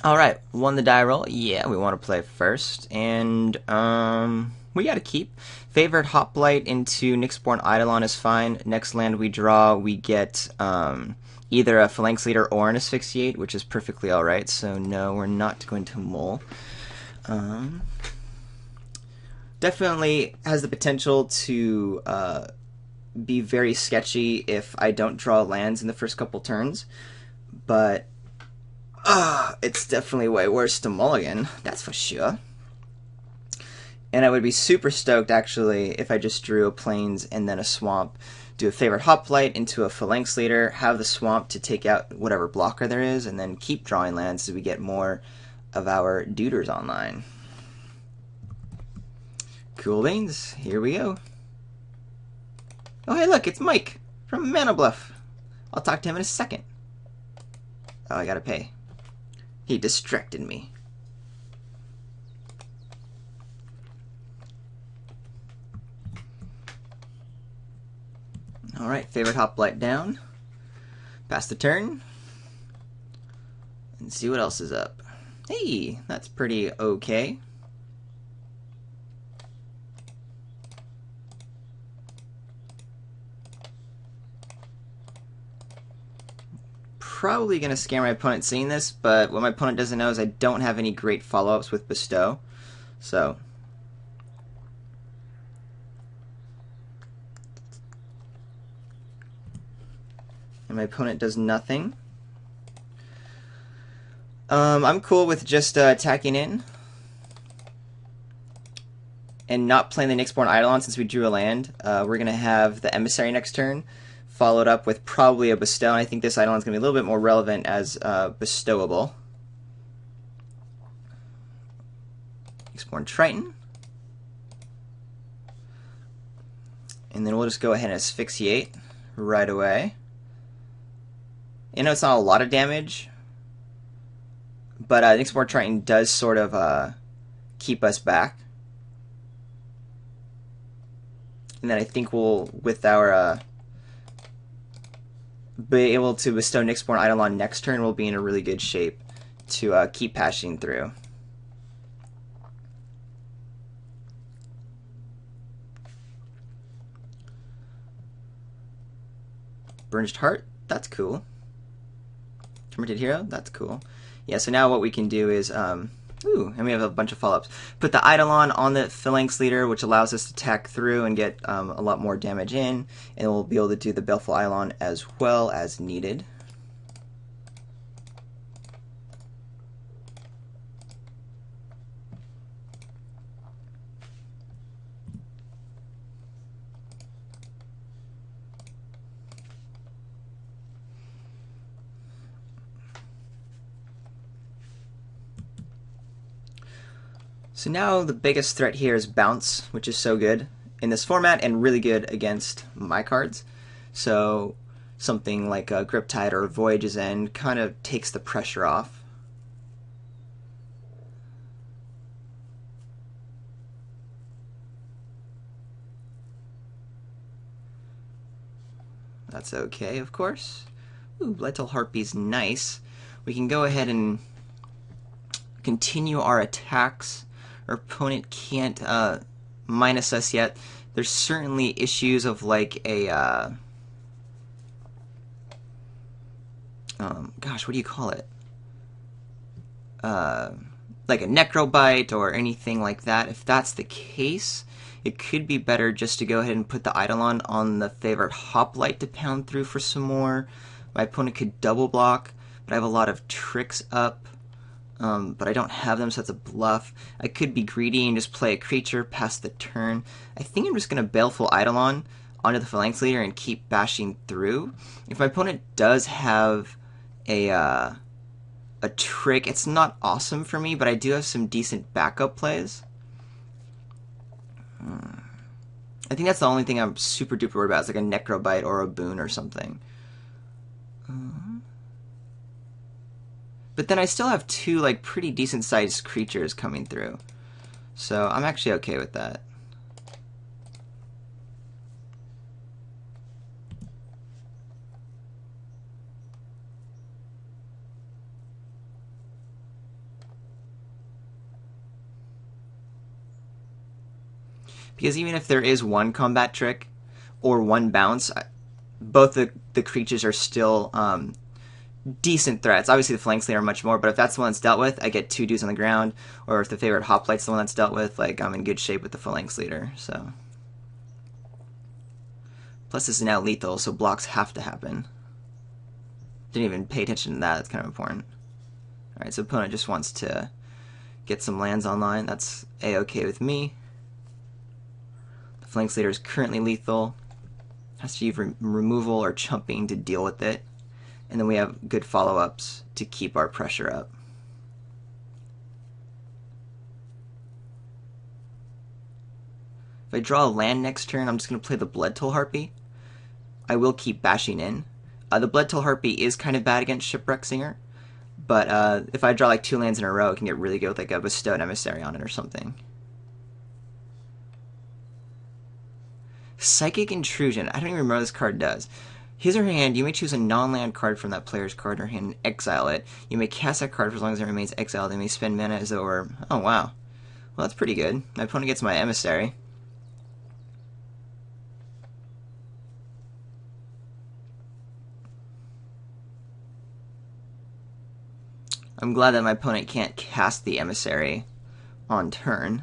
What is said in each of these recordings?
Alright, won the die roll. Yeah, we want to play first. And, we got to keep. Favorite Hoplite into Nyxborn Eidolon is fine. Next land we draw, we get, either a Phalanx Leader or an Asphyxiate, which is perfectly alright. So, no, we're not going to mull. Um, Definitely has the potential to, be very sketchy if I don't draw lands in the first couple turns. But it's definitely way worse to mulligan, that's for sure. And I would be super stoked, actually, if I just drew a plains and then a swamp. Do a favorite hoplite into a phalanx leader, have the swamp to take out whatever blocker there is, and then keep drawing lands so we get more of our duders online. Cool beans, here we go. Oh, hey, look, it's Mike from Mana Bluff. I'll talk to him in a second. Oh, I gotta pay. He distracted me. Alright, favorite hoplite down. Pass the turn. And see what else is up. Hey, that's pretty okay. Probably going to scare my opponent seeing this, but what my opponent doesn't know is I don't have any great follow-ups with Bestow. So, and my opponent does nothing. I'm cool with just attacking in and not playing the Nyxborn Eidolon since we drew a land. We're going to have the Emissary next turn, followed up with probably a Bestow. I think this Eidolon is going to be a little bit more relevant as bestowable. Nyxborn Triton. And then we'll just go ahead and asphyxiate right away. You know, it's not a lot of damage, but Nyxborn Triton does sort of keep us back. And then I think we'll, with our be able to bestow Nyxborn Eidolon next turn, we'll be in a really good shape to keep passing through. Burnished Heart, that's cool. Tormented Hero, that's cool. Yeah, so now what we can do is, ooh, and we have a bunch of follow-ups. Put the Eidolon on the Phalanx Leader, which allows us to tack through and get a lot more damage in, and we'll be able to do the Baleful Eidolon as well as needed. So now the biggest threat here is Bounce, which is so good in this format and really good against my cards. So something like a Griptide or Voyage's End kind of takes the pressure off. That's okay, of course. Ooh, Lentil Harpy's nice. We can go ahead and continue our attacks. Our opponent can't minus us yet. There's certainly issues of like a gosh, what do you call it? Like a Necrobite or anything like that. If that's the case, it could be better just to go ahead and put the Eidolon on the favorite Hoplite to pound through for some more. My opponent could double block, but I have a lot of tricks up. But I don't have them, so that's a bluff. I could be greedy and just play a creature past the turn. I think I'm just going to Baleful Eidolon onto the Phalanx Leader and keep bashing through. If my opponent does have a trick, it's not awesome for me, but I do have some decent backup plays. I think that's the only thing I'm super duper worried about. It's like a Necrobite or a Boon or something. But then I still have two like pretty decent sized creatures coming through. So I'm actually okay with that. Because even if there is one combat trick or one bounce, both the creatures are still decent threats. Obviously, the Phalanx Leader are much more, but if that's the one that's dealt with, I get 2 dudes on the ground. Or if the favorite Hoplite's the one that's dealt with, like, I'm in good shape with the Phalanx Leader. So, plus this is now lethal, so blocks have to happen. Didn't even pay attention to that. That's kind of important. All right, so opponent just wants to get some lands online. That's a-okay with me. The Phalanx Leader is currently lethal. Has to use removal or chumping to deal with it. And then we have good follow-ups to keep our pressure up. If I draw a land next turn, I'm just going to play the Bloodtoll Harpy. I will keep bashing in. The Bloodtoll Harpy is kind of bad against Shipwreck Singer, but if I draw like 2 lands in a row, it can get really good with like a Bestowed Emissary on it or something. Psychic Intrusion. I don't even remember what this card does. His or her hand, you may choose a non-land card from that player's card or hand and exile it. You may cast that card for as long as it remains exiled. They may spend mana as though it were... Oh, wow. Well, that's pretty good. My opponent gets my Emissary. I'm glad that my opponent can't cast the Emissary on turn.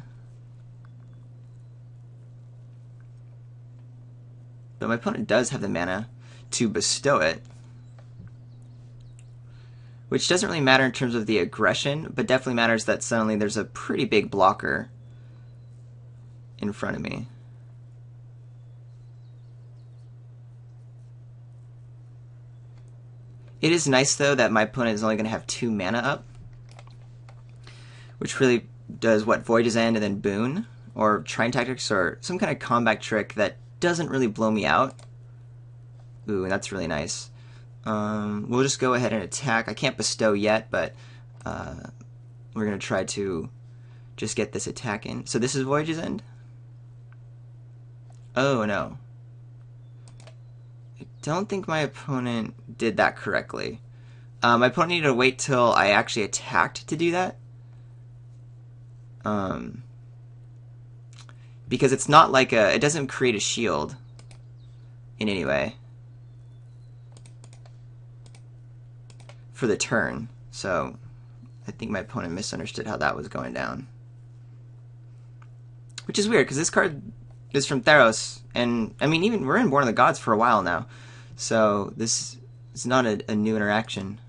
But my opponent does have the mana to bestow it, which doesn't really matter in terms of the aggression, but definitely matters that suddenly there's a pretty big blocker in front of me. It is nice, though, that my opponent is only going to have 2 mana up, which really does what, Voyage's End and then Boon, or Trine Tactics, or some kind of combat trick that doesn't really blow me out. Ooh, and that's really nice. We'll just go ahead and attack. I can't bestow yet, but we're going to try to just get this attack in. So this is Voyage's End? Oh, no. I don't think my opponent did that correctly. My opponent needed to wait till I actually attacked to do that. Because it's not like it doesn't create a shield in any way for the turn. So I think my opponent misunderstood how that was going down. Which is weird, because this card is from Theros, and I mean, even we're in Born of the Gods for a while now. So this is not a new interaction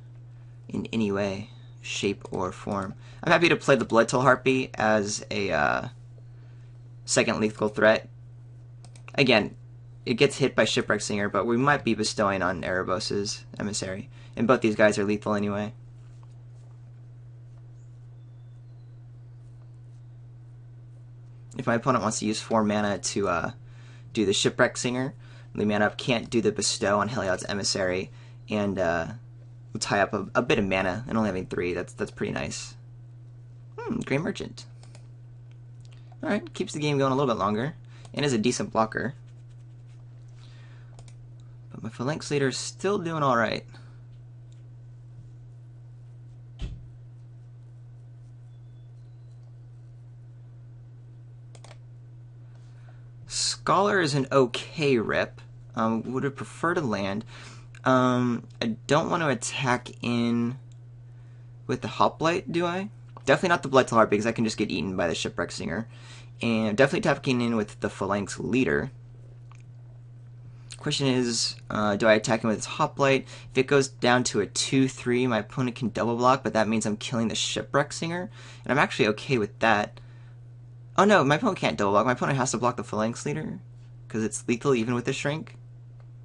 in any way, shape, or form. I'm happy to play the Bloodtoll Harpy as a second lethal threat. Again, it gets hit by Shipwreck Singer, but we might be bestowing on Erebos' Emissary. And both these guys are lethal anyway. If my opponent wants to use 4 mana to do the Shipwreck Singer, the mana up can't do the Bestow on Heliod's Emissary, and we'll tie up a bit of mana, and only having 3, that's pretty nice. Grey Merchant. Alright, keeps the game going a little bit longer, and is a decent blocker. But my Phalanx Leader is still doing alright. Scholar is an okay rip. Would have preferred a land. I don't want to attack in with the Hoplite, do I? Definitely not the Bloodtoll Harpy, because I can just get eaten by the Shipwreck Singer. And definitely attacking in with the Phalanx Leader. Question is, do I attack him with his Hoplite? If it goes down to a 2-3, my opponent can double block, but that means I'm killing the Shipwreck Singer. And I'm actually okay with that. Oh no, my opponent can't double block. My opponent has to block the Phalanx Leader, because it's lethal even with the Shrink.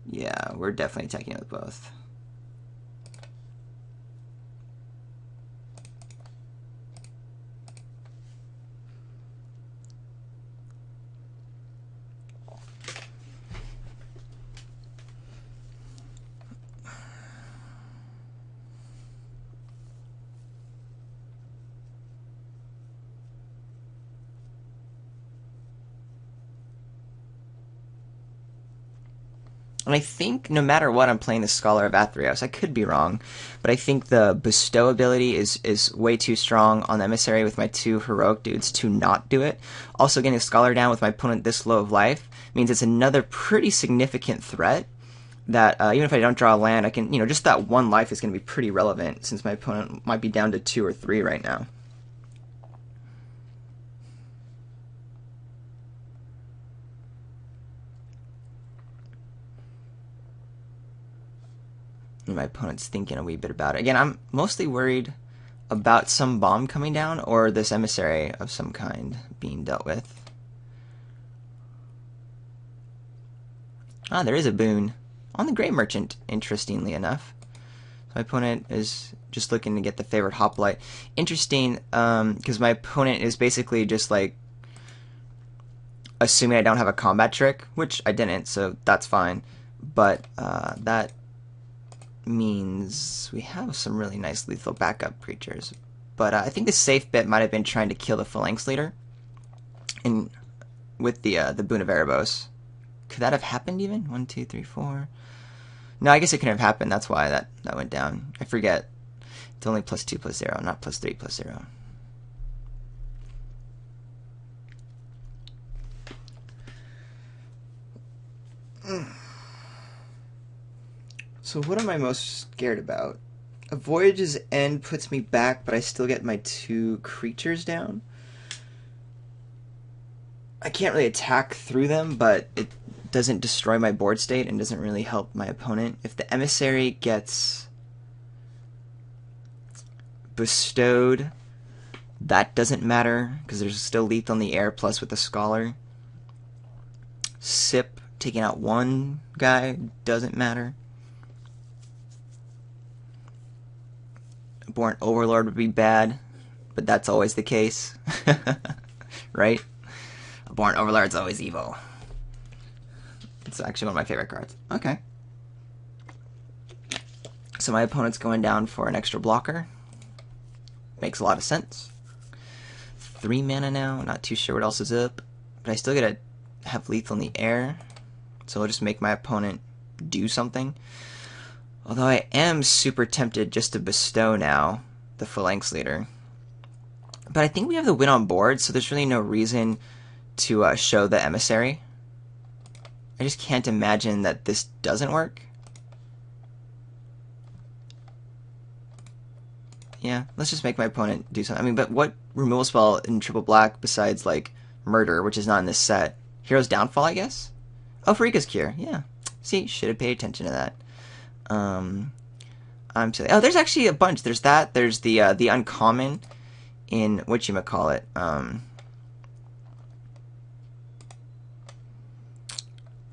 Yeah, we're definitely attacking it with both. And I think no matter what, I'm playing the Scholar of Athreos. I could be wrong, but I think the Bestow ability is way too strong on the Emissary with my 2 heroic dudes to not do it. Also, getting the Scholar down with my opponent this low of life means it's another pretty significant threat that even if I don't draw a land, I can, just that 1 life is going to be pretty relevant since my opponent might be down to 2 or 3 right now. My opponent's thinking a wee bit about it. Again, I'm mostly worried about some bomb coming down or this emissary of some kind being dealt with. Ah, there is a boon on the Grey Merchant, interestingly enough. My opponent is just looking to get the favorite hoplite. Interesting, because my opponent is basically just like assuming I don't have a combat trick, which I didn't, so that's fine. But that means we have some really nice lethal backup creatures. But I think the safe bet might have been trying to kill the Phalanx Leader in with the Boon of Erebos. Could that have happened even? 1, 2, 3, 4. No, I guess it couldn't have happened. That's why that went down. I forget. It's only +2/+0, not +3/+0. So what am I most scared about? A Voyage's End puts me back, but I still get my 2 creatures down. I can't really attack through them, but it doesn't destroy my board state and doesn't really help my opponent. If the Emissary gets bestowed, that doesn't matter because there's still lethal in the air plus with the Scholar. Sip taking out 1 guy doesn't matter. Born Overlord would be bad, but that's always the case. Right? A Born Overlord's always evil. It's actually one of my favorite cards. Okay. So my opponent's going down for an extra blocker. Makes a lot of sense. 3 mana now. Not too sure what else is up. But I still get to have lethal in the air. So I'll just make my opponent do something. Although I am super tempted just to bestow now the Phalanx Leader. But I think we have the win on board, so there's really no reason to show the Emissary. I just can't imagine that this doesn't work. Yeah, let's just make my opponent do something. I mean, but what removal spell in triple black besides, like, Murder, which is not in this set? Hero's Downfall, I guess? Oh, Pharika's Cure, yeah. See, should have paid attention to that. I'm silly. Oh, there's actually a bunch. There's that. There's the uncommon in whatchamacallit.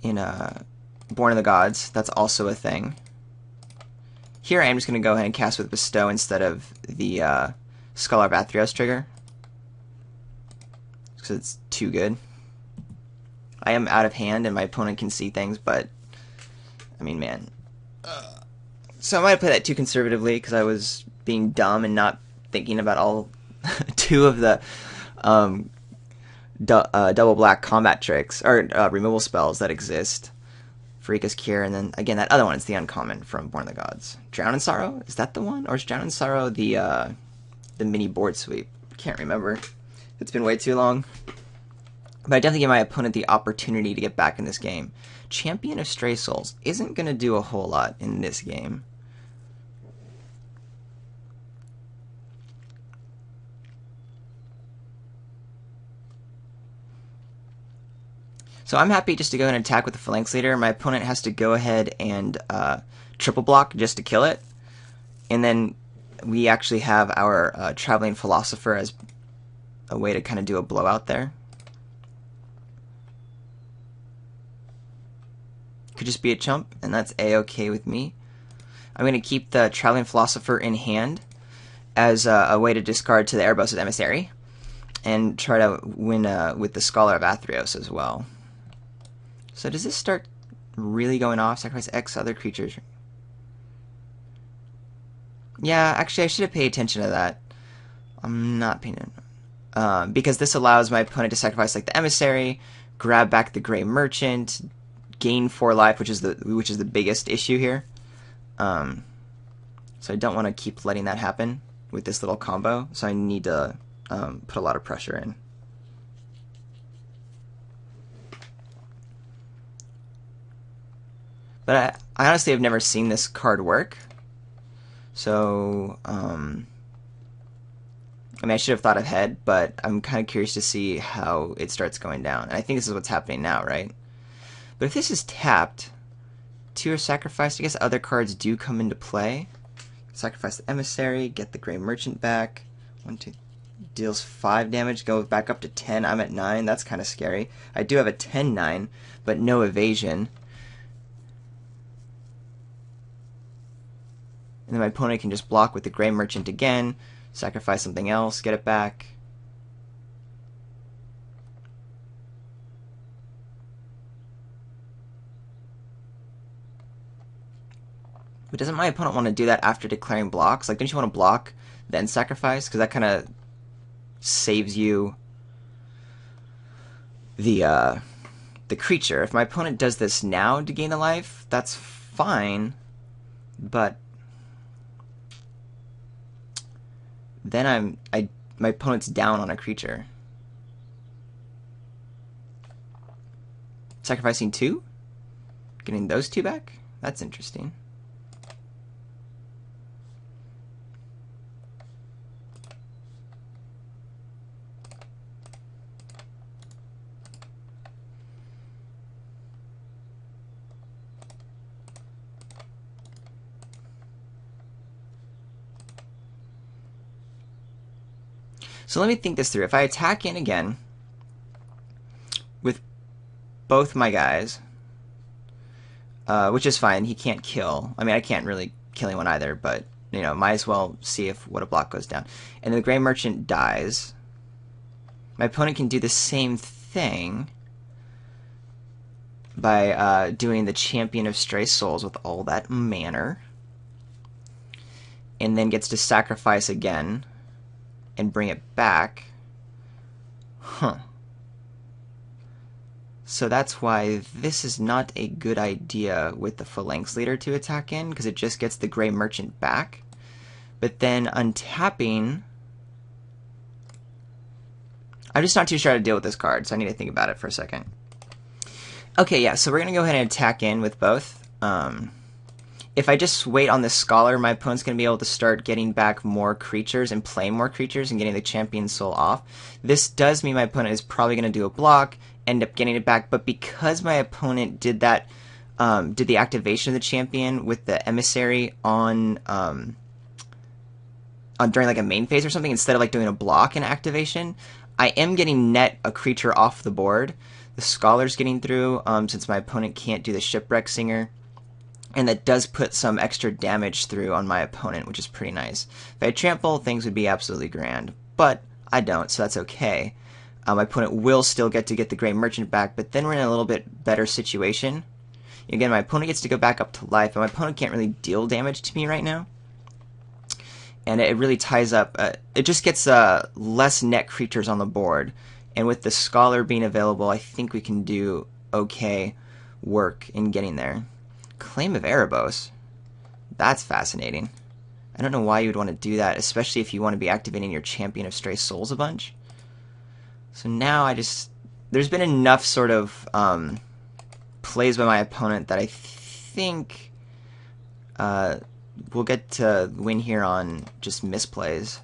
In Born of the Gods. That's also a thing. Here I am just going to go ahead and cast with Bestow instead of the Scholar of Athreos trigger. Because it's too good. I am out of hand and my opponent can see things, but I mean, man. So I might have played that too conservatively because I was being dumb and not thinking about all 2 of the double black combat tricks or removal spells that exist. Pharika's Cure, and then again that other one is the uncommon from Born of the Gods. Drown in Sorrow, is that the one, or is Drown in Sorrow the mini board sweep? Can't remember. It's been way too long. But I definitely give my opponent the opportunity to get back in this game. Champion of Stray Souls isn't going to do a whole lot in this game. So I'm happy just to go ahead and attack with the Phalanx Leader. My opponent has to go ahead and triple block just to kill it. And then we actually have our Traveling Philosopher as a way to kind of do a blowout there. Could just be a chump, and that's a-okay with me. I'm going to keep the Traveling Philosopher in hand as a way to discard to the Erebos' Emissary, and try to win with the Scholar of Athreos as well. So does this start really going off? Sacrifice X other creatures. Yeah, actually I should have paid attention to that. I'm not paying attention. Because this allows my opponent to sacrifice like the Emissary, grab back the Grey Merchant, gain 4 life, which is the biggest issue here. So I don't want to keep letting that happen with this little combo. So I need to put a lot of pressure in. But I honestly have never seen this card work. So, I mean, I should have thought ahead, but I'm kind of curious to see how it starts going down. And I think this is what's happening now, right? But if this is tapped, 2 are sacrificed. I guess other cards do come into play. Sacrifice the Emissary, get the Gray Merchant back. 1, 2, deals 5 damage, go back up to 10. I'm at 9. That's kind of scary. I do have a 10-9, but no evasion. And then my opponent can just block with the Gray Merchant again, sacrifice something else, get it back. But doesn't my opponent want to do that after declaring blocks? Like, don't you want to block, then sacrifice? Because that kind of saves you the creature. If my opponent does this now to gain a life, that's fine, but then my opponent's down on a creature. Sacrificing 2? Getting those 2 back? That's interesting. So let me think this through. If I attack in again with both my guys, which is fine, he can't kill. I mean, I can't really kill anyone either, but, you know, might as well see if what a block goes down. And then the Gray Merchant dies. My opponent can do the same thing by doing the Champion of Stray Souls with all that manner, and then gets to sacrifice again and bring it back. So that's why this is not a good idea with the Phalanx Leader to attack in, because it just gets the Gray Merchant back. But then untapping... I'm just not too sure how to deal with this card, so I need to think about it for a second. Okay, yeah, so we're going to go ahead and attack in with both. If I just wait on this Scholar, my opponent's going to be able to start getting back more creatures and playing more creatures and getting the Champion Soul off. This does mean my opponent is probably going to do a block, end up getting it back, but because my opponent did that, did the activation of the Champion with the Emissary on during like a main phase or something, instead of like doing a block and activation, I am getting net a creature off the board. The Scholar's getting through, since my opponent can't do the Shipwreck Singer. And that does put some extra damage through on my opponent, which is pretty nice. If I had trample, things would be absolutely grand. But I don't, so that's okay. My opponent will still get the Gray Merchant back, but then we're in a little bit better situation. Again, my opponent gets to go back up to life, and my opponent can't really deal damage to me right now. And it really ties up... it just gets less net creatures on the board. And with the Scholar being available, I think we can do okay work in getting there. Claim of Erebos. That's fascinating. I don't know why you would want to do that, especially if you want to be activating your Champion of Stray Souls a bunch. So now there's been enough sort of plays by my opponent that I think we'll get to win here on just misplays.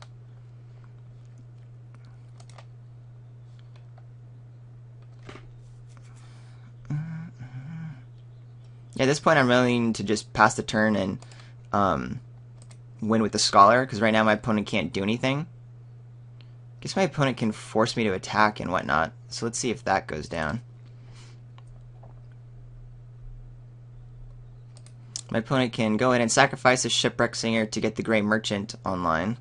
Yeah, at this point I'm willing to just pass the turn and win with the Scholar, because right now my opponent can't do anything. I guess my opponent can force me to attack and whatnot, so let's see if that goes down. My opponent can go ahead and sacrifice a Shipwreck Singer to get the Gray Merchant online.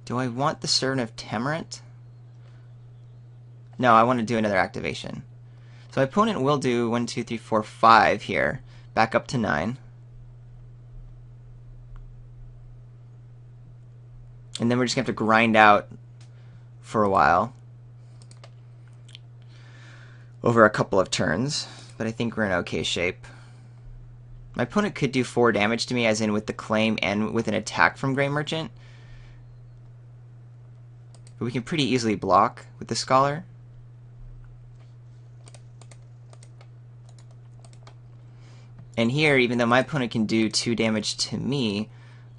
Do I want the Servant of Temerant? No, I want to do another activation. So my opponent will do 1, 2, 3, 4, 5 here. Back up to 9. And then we're just going to have to grind out for a while. over a couple of turns, but I think we're in okay shape. My opponent could do 4 damage to me, as in with the claim and with an attack from Gray Merchant. But we can pretty easily block with the Scholar. And here, even though my opponent can do 2 damage to me,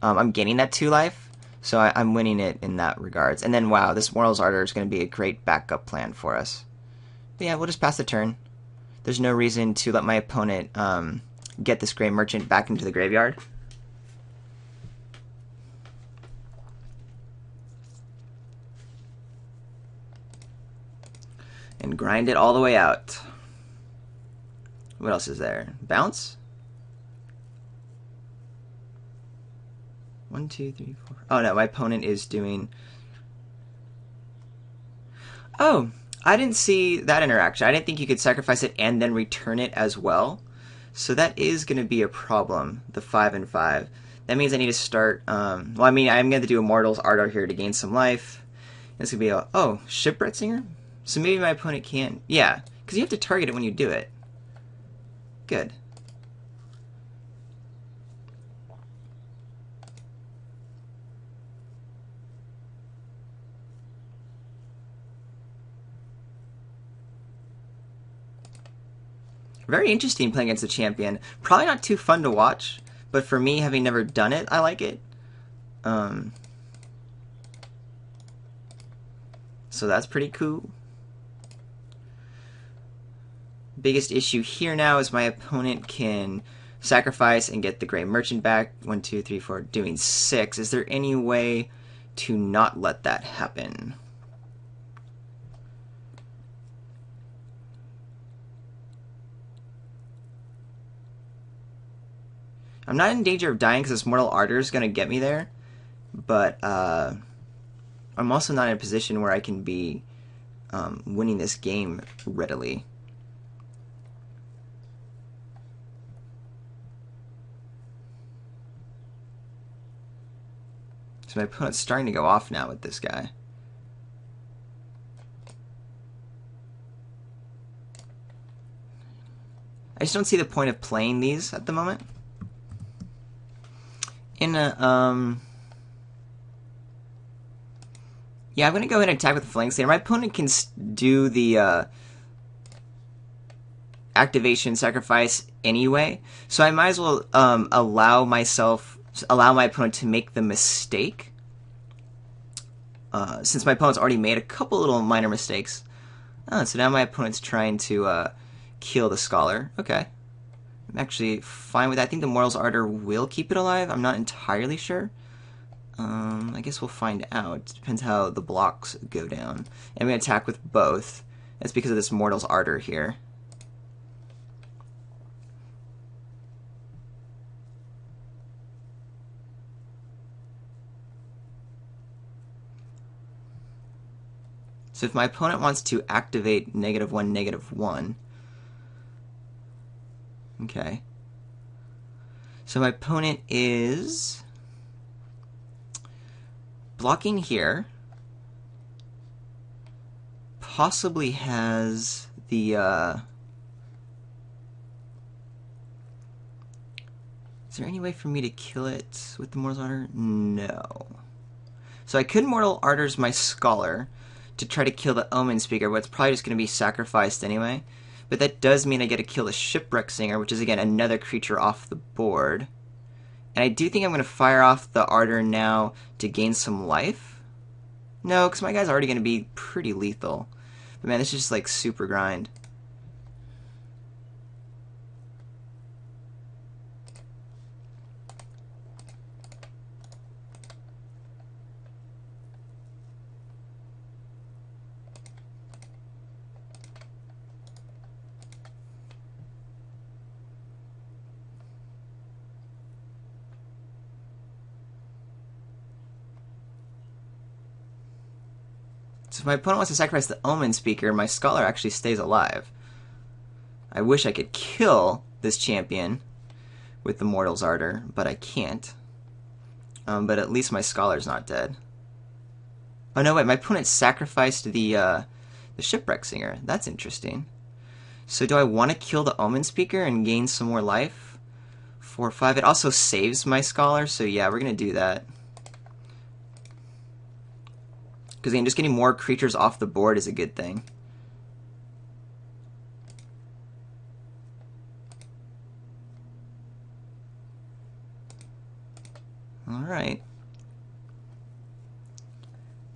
I'm gaining that 2 life, so I'm winning it in that regards. And then, wow, this Mortal's Ardor is going to be a great backup plan for us. But yeah, we'll just pass the turn. There's no reason to let my opponent get this Gray Merchant back into the graveyard. And grind it all the way out. What else is there? Bounce? 1, 2, 3, 4. Oh no, my opponent is doing... Oh, I didn't see that interaction. I didn't think you could sacrifice it and then return it as well. So that is going to be a problem, the 5 and 5. That means I need to start... well, I mean, I'm going to do Immortal's Ardor here to gain some life. It's going to be a... Oh, Shipwreck Singer? So maybe my opponent can't... Yeah, because you have to target it when you do it. Good. Very interesting playing against the champion. Probably not too fun to watch, but for me, having never done it, I like it. So that's pretty cool. Biggest issue here now is my opponent can sacrifice and get the Gray Merchant back. 1, 2, 3, 4, doing 6. Is there any way to not let that happen? I'm not in danger of dying because this Mortal Ardor is going to get me there, but I'm also not in a position where I can be winning this game readily. So my opponent's starting to go off now with this guy. I just don't see the point of playing these at the moment. In a, yeah, I'm going to go ahead and attack with the Flank Slayer. My opponent can do the activation sacrifice anyway, so I might as well allow my opponent to make the mistake. Since my opponent's already made a couple little minor mistakes. Oh, so now my opponent's trying to kill the Scholar. Okay. I'm actually fine with that. I think the Mortal's Ardor will keep it alive. I'm not entirely sure. I guess we'll find out. Depends how the blocks go down. And I'm going to attack with both. That's because of this Mortal's Ardor here. So if my opponent wants to activate -1, -1... Okay. So my opponent is blocking here. Possibly has the is there any way for me to kill it with the Mortal's Ardor? No. So I could Mortal Ardor's my Scholar to try to kill the Omen Speaker, but it's probably just going to be sacrificed anyway. But that does mean I get to kill the Shipwreck Singer, which is, again, another creature off the board. And I do think I'm going to fire off the Ardor now to gain some life. No, because my guy's already going to be pretty lethal. But man, this is just, like, super grind. So if my opponent wants to sacrifice the Omen Speaker, my Scholar actually stays alive. I wish I could kill this champion with the Mortal's Ardor, but I can't. But at least my Scholar's not dead. Oh no, wait, my opponent sacrificed the Shipwreck Singer. That's interesting. So do I want to kill the Omen Speaker and gain some more life? 4 or 5. It also saves my Scholar, so yeah, we're going to do that. Because again, just getting more creatures off the board is a good thing. Alright.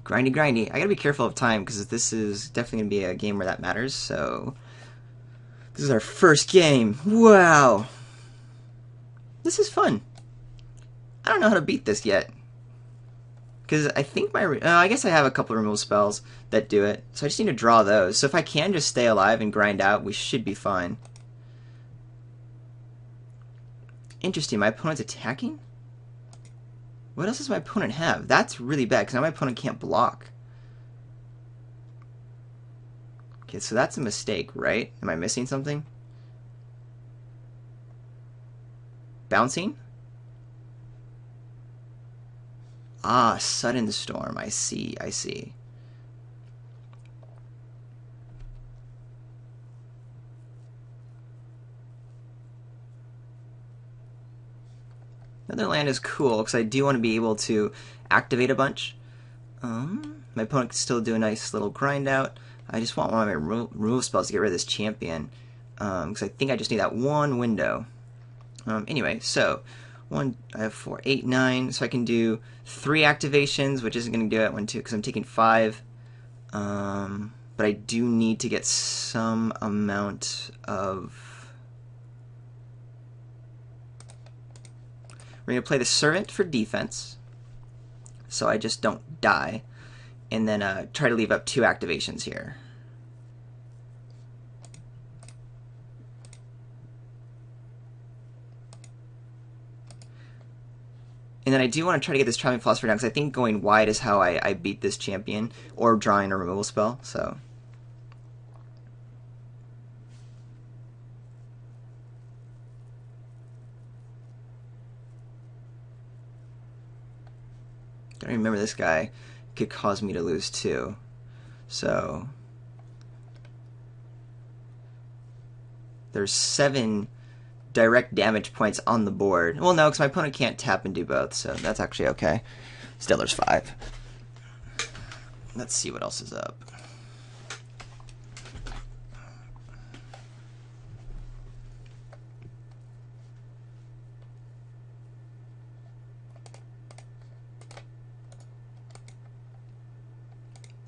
Grindy, grindy. I gotta be careful of time, because this is definitely going to be a game where that matters, so... This is our first game. Wow! This is fun. I don't know how to beat this yet. Because I think I guess I have a couple of removal spells that do it. So I just need to draw those. So if I can just stay alive and grind out, we should be fine. Interesting. My opponent's attacking? What else does my opponent have? That's really bad, because now my opponent can't block. Okay, so that's a mistake, right? Am I missing something? Bouncing? Ah, Sudden Storm. I see, I see. Another land is cool, because I do want to be able to activate a bunch. My opponent can still do a nice little grind out. I just want one of my removal spells to get rid of this champion, because I think I just need that one window. Anyway, so I have 4, 8, 9, so I can do 3 activations, which isn't going to do it. 1, 2, because I'm taking 5. But I do need to get some amount of... We're going to play the Servant for defense, so I just don't die, and then try to leave up 2 activations here. And then I do want to try to get this Traveling Philosopher down, because I think going wide is how I beat this champion, or drawing a removal spell, so... I remember this guy could cause me to lose too. So... There's 7... direct damage points on the board. Well, no, because my opponent can't tap and do both, so that's actually okay. Still, there's 5. Let's see what else is up.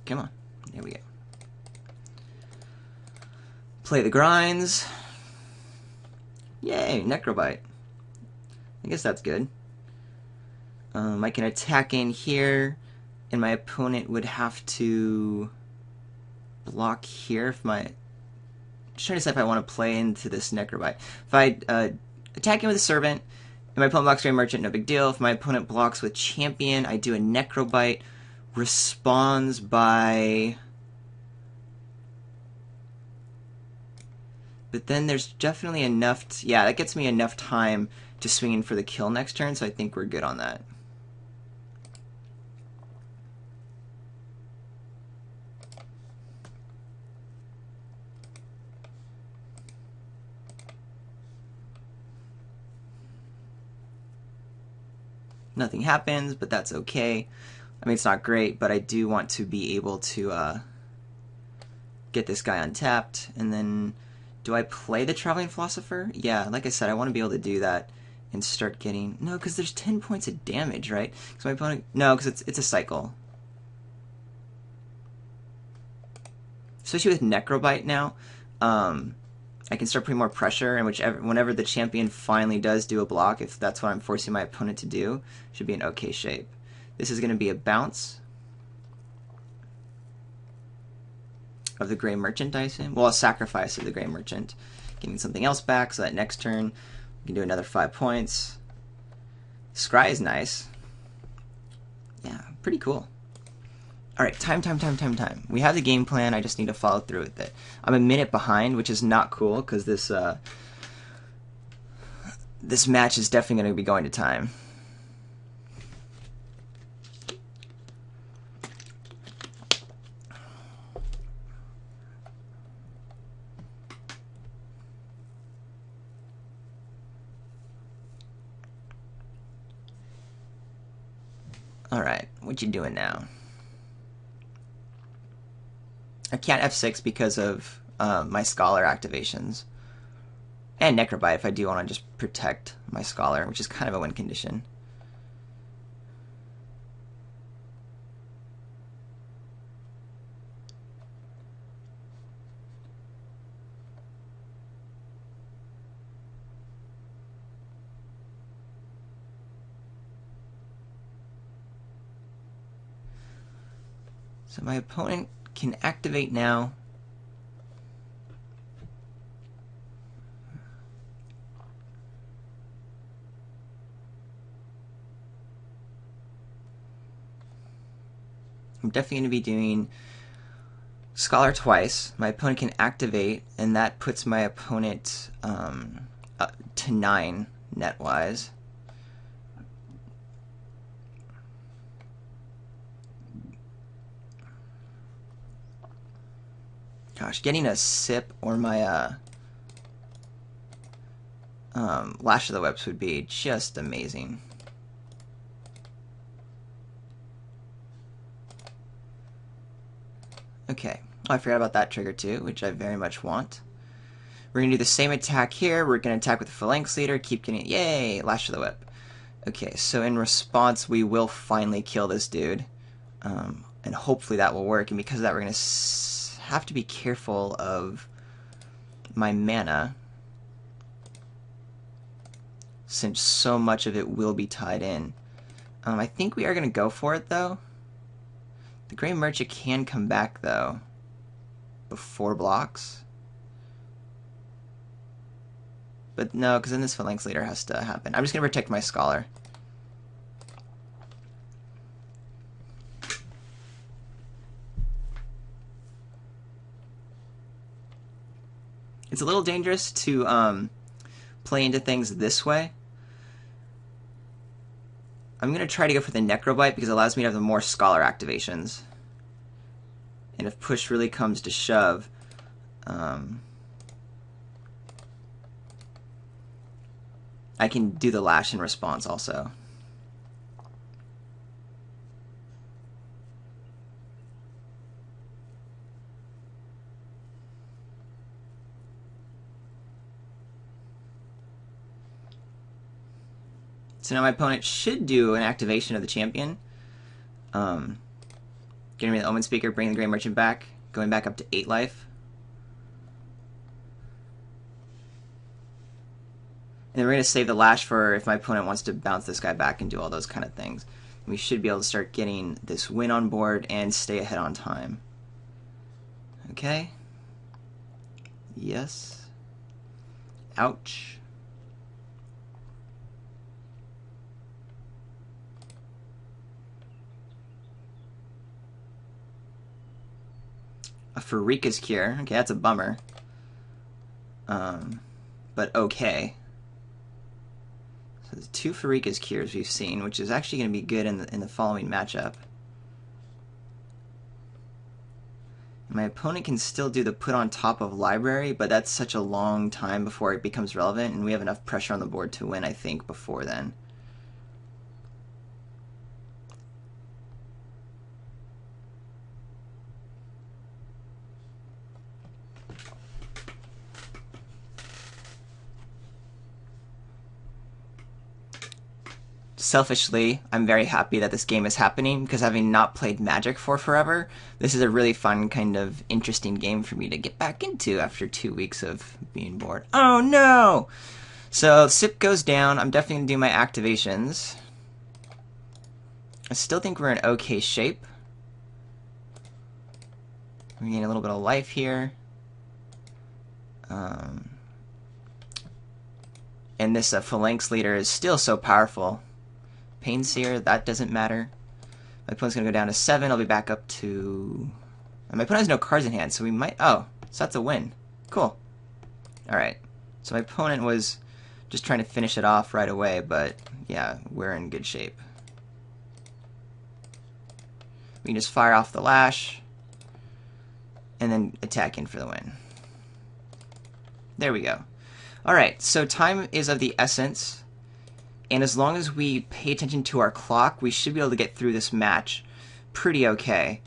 Come on. There we go. Play the grinds. Yay, Necrobite. I guess that's good. I can attack in here, and my opponent would have to block here if my... Just trying to decide if I want to play into this Necrobite. If I attack in with a Servant, and my opponent blocks Grey Merchant, no big deal. If my opponent blocks with Champion, I do a Necrobite, responds by... But then there's definitely enough... yeah, that gets me enough time to swing in for the kill next turn, so I think we're good on that. Nothing happens, but that's okay. I mean, it's not great, but I do want to be able to get this guy untapped, and then... Do I play the Traveling Philosopher? Yeah, like I said, I want to be able to do that and start getting... No, because there's 10 points of damage, right? Because my opponent... No, because it's a cycle. Especially with Necrobite now, I can start putting more pressure, and whenever the champion finally does do a block, if that's what I'm forcing my opponent to do, should be in okay shape. This is going to be a bounce of the Grey Merchant, I assume. Well, a sacrifice of the Grey Merchant. Getting something else back, so that next turn we can do another 5 points. Scry is nice. Yeah, pretty cool. Alright, time. We have the game plan, I just need to follow through with it. I'm a minute behind, which is not cool, because this match is definitely going to be going to time. Alright, what you doing now? I can't F6 because of my Scholar activations. And Necrobite if I do want to just protect my Scholar, which is kind of a win condition. So my opponent can activate now. I'm definitely going to be doing Scholar twice. My opponent can activate, and that puts my opponent to 9 net-wise. Gosh, getting a sip or my Lash of the Whips would be just amazing. Okay, oh, I forgot about that trigger too, which I very much want. We're going to do the same attack here. We're going to attack with the Phalanx Leader, keep getting it. Yay! Lash of the Whip. Okay, so in response, we will finally kill this dude. And hopefully that will work. And because of that, we're going to have to be careful of my mana, since so much of it will be tied in. I think we are going to go for it, though. The Grey Merchant can come back, though, before blocks. But no, because then this Phalanx Leader has to happen. I'm just going to protect my Scholar. It's a little dangerous to play into things this way. I'm going to try to go for the Necrobite because it allows me to have the more Scholar activations. And if push really comes to shove, I can do the Lash in response also. So now my opponent should do an activation of the champion. Getting rid of the Omen Speaker, bringing the Grey Merchant back, going back up to 8 life. And then we're going to save the Lash for if my opponent wants to bounce this guy back and do all those kind of things. We should be able to start getting this win on board and stay ahead on time. Okay. Yes. Ouch. A Pharika's Cure. Okay, that's a bummer. But okay. So there's 2 Pharika's Cures we've seen, which is actually going to be good in the following matchup. My opponent can still do the put on top of Library, but that's such a long time before it becomes relevant, and we have enough pressure on the board to win, I think, before then. Selfishly, I'm very happy that this game is happening, because having not played Magic for forever, this is a really fun, kind of interesting game for me to get back into after 2 weeks of being bored. Oh no! So, SIP goes down. I'm definitely going to do my activations. I still think we're in okay shape. We're getting a little bit of life here. And this Phalanx Leader is still so powerful. Painseer, that doesn't matter. My opponent's going to go down to 7. I'll be back up to... And my opponent has no cards in hand, so we might... Oh, so that's a win. Cool. Alright. So my opponent was just trying to finish it off right away, but yeah, we're in good shape. We can just fire off the Lash, and then attack in for the win. There we go. Alright, so time is of the essence. And as long as we pay attention to our clock, we should be able to get through this match pretty okay.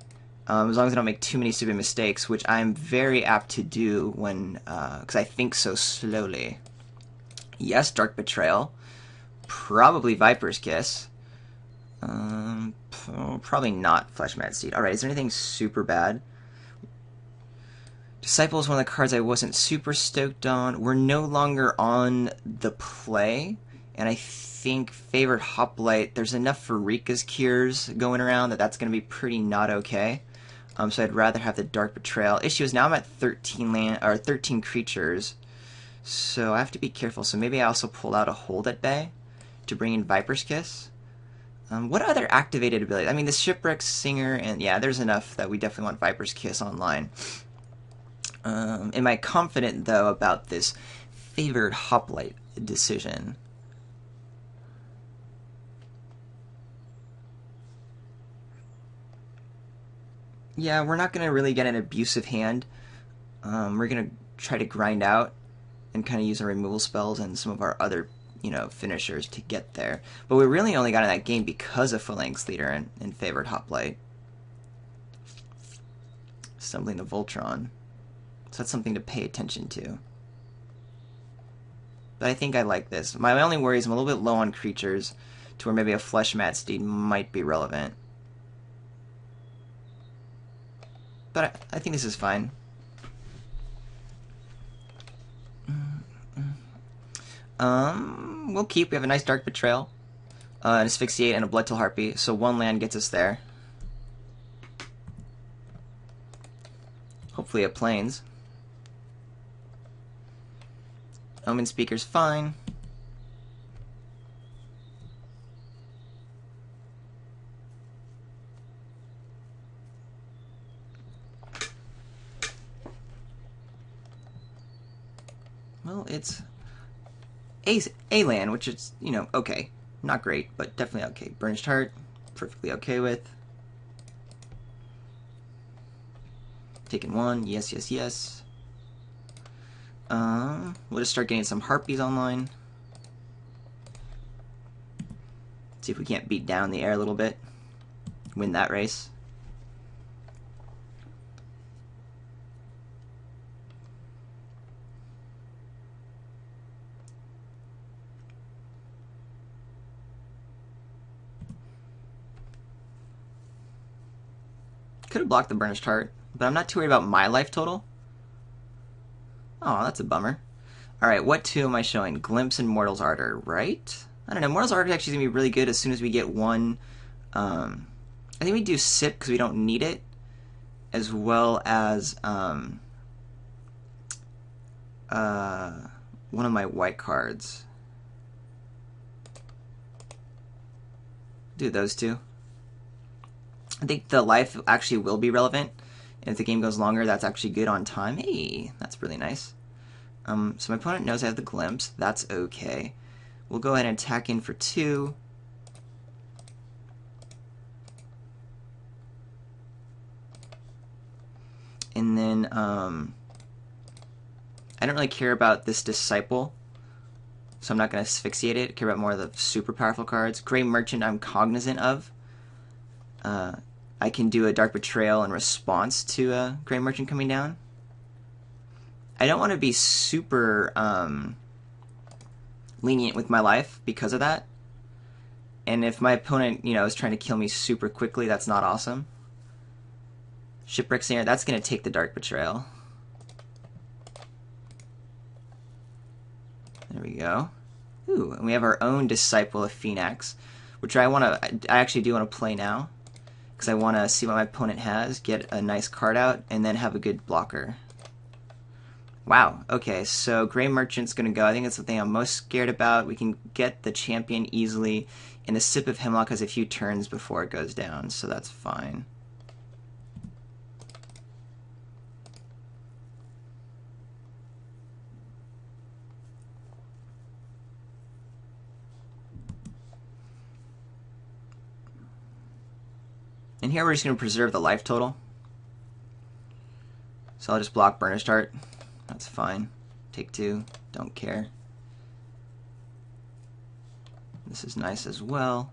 As long as I don't make too many stupid mistakes, which I'm very apt to do when, because I think so slowly. Yes, Dark Betrayal. Probably Viper's Kiss. Probably not Flesh Mad Seed. Alright, is there anything super bad? Disciple is one of the cards I wasn't super stoked on. We're no longer on the play, and I think Favorite Hoplite, there's enough for Rika's Cures going around that's going to be pretty not okay. So I'd rather have the Dark Betrayal. Issue is now I'm at 13 creatures, so I have to be careful. So maybe I also pull out a Hold at Bay to bring in Viper's Kiss. What other activated abilities? I mean, the Shipwreck Singer, and yeah, there's enough that we definitely want Viper's Kiss online. Am I confident, though, about this Favored Hoplite decision? Yeah, we're not going to really get an abusive hand. We're going to try to grind out and kind of use our removal spells and some of our other, finishers to get there. But we really only got in that game because of Phalanx Leader and Favored Hoplite. Stumbling the Voltron. So that's something to pay attention to. But I think I like this. My only worry is I'm a little bit low on creatures to where maybe a Flesh Mad Steed might be relevant. But I think this is fine. We'll keep. We have a nice Dark Betrayal, an Asphyxiate, and a Bloodtil Harpy, so one land gets us there. Hopefully it planes. Omen Speaker's fine. Well, it's a land, which is, okay. Not great, but definitely okay. Burnished Heart, perfectly okay with. Taking one, yes, yes, yes. We'll just start getting some Harpies online. See if we can't beat down the air a little bit. Win that race. Could have blocked the Burnished Heart, but I'm not too worried about my life total. Oh, that's a bummer. Alright, what two am I showing? Glimpse and Mortal's Ardor, right? I don't know, Mortal's Ardor is actually going to be really good as soon as we get one. I think we do Sip because we don't need it, as well as one of my white cards. Do those two. I think the life actually will be relevant, and if the game goes longer, that's actually good on time. Hey, that's really nice. So my opponent knows I have the Glimpse. That's okay. We'll go ahead and attack in for 2. And then, I don't really care about this Disciple, so I'm not going to asphyxiate it. I care about more of the super powerful cards. Grey Merchant I'm cognizant of. I can do a Dark Betrayal in response to a Grey Merchant coming down. I don't want to be super lenient with my life because of that. And if my opponent, is trying to kill me super quickly, that's not awesome. Shipwreck Singer, that's going to take the Dark Betrayal. There we go. Ooh, and we have our own Disciple of Phoenix, which I actually do want to play now, because I want to see what my opponent has, get a nice card out, and then have a good blocker. Wow, okay, so Grey Merchant's going to go. I think that's the thing I'm most scared about. We can get the champion easily, and the Sip of Hemlock has a few turns before it goes down, so that's fine. And here we're just going to preserve the life total. So I'll just block Burnished Heart. That's fine. Take 2. Don't care. The This is nice as well.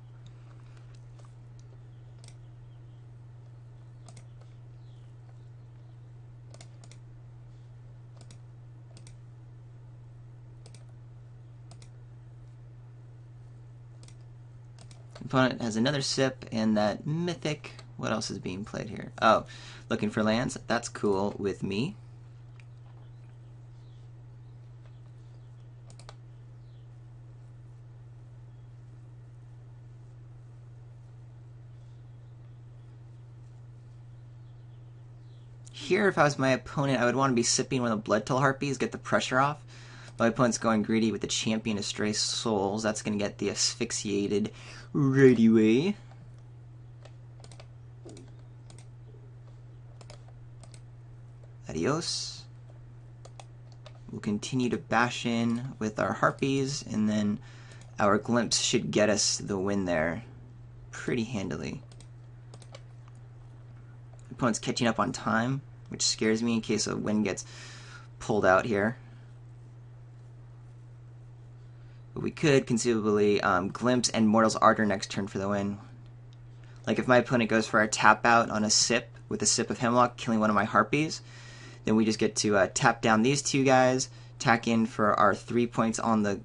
Opponent has another sip, and that mythic. What else is being played here? Oh, looking for lands. That's cool with me. Here, if I was my opponent, I would want to be sipping one of the Bloodtale Harpies, get the pressure off. My opponent's going greedy with the Champion of Stray Souls. That's going to get the asphyxiated right away. Adios. We'll continue to bash in with our Harpies, and then our Glimpse should get us the win there pretty handily. The opponent's catching up on time, which scares me in case a win gets pulled out here. But we could conceivably Glimpse and Mortal's Ardor next turn for the win. Like if my opponent goes for a tap out on a sip with a sip of Hemlock, killing one of my Harpies, then we just get to tap down these two guys, tack in for our 3 points on the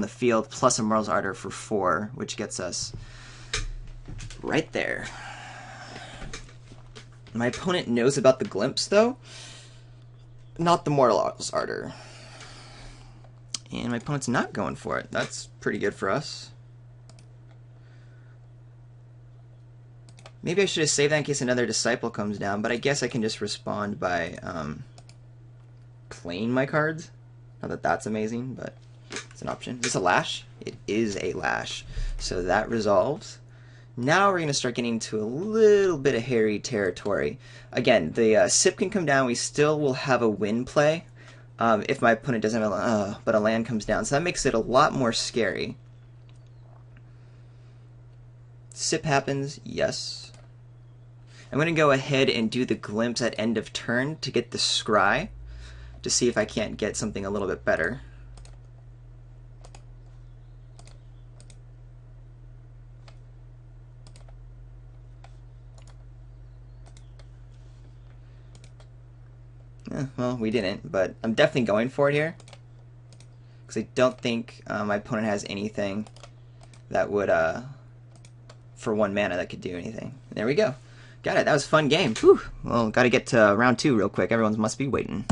field, plus a Mortal's Ardor for 4, which gets us right there. My opponent knows about the Glimpse, though, not the Mortal's Ardor. And my opponent's not going for it. That's pretty good for us. Maybe I should have saved that in case another Disciple comes down, but I guess I can just respond by playing my cards. Not that that's amazing, but it's an option. Is this a Lash? It is a Lash. So that resolves. Now we're going to start getting into a little bit of hairy territory. Again, the Sip can come down. We still will have a win play if my opponent doesn't have a but a land comes down. So that makes it a lot more scary. Sip happens, yes. I'm going to go ahead and do the Glimpse at end of turn to get the Scry to see if I can't get something a little bit better. Well, we didn't, but I'm definitely going for it here. Because I don't think my opponent has anything that would, for 1 mana, that could do anything. There we go. Got it. That was a fun game. Whew. Well, got to get to round 2 real quick. Everyone must be waiting.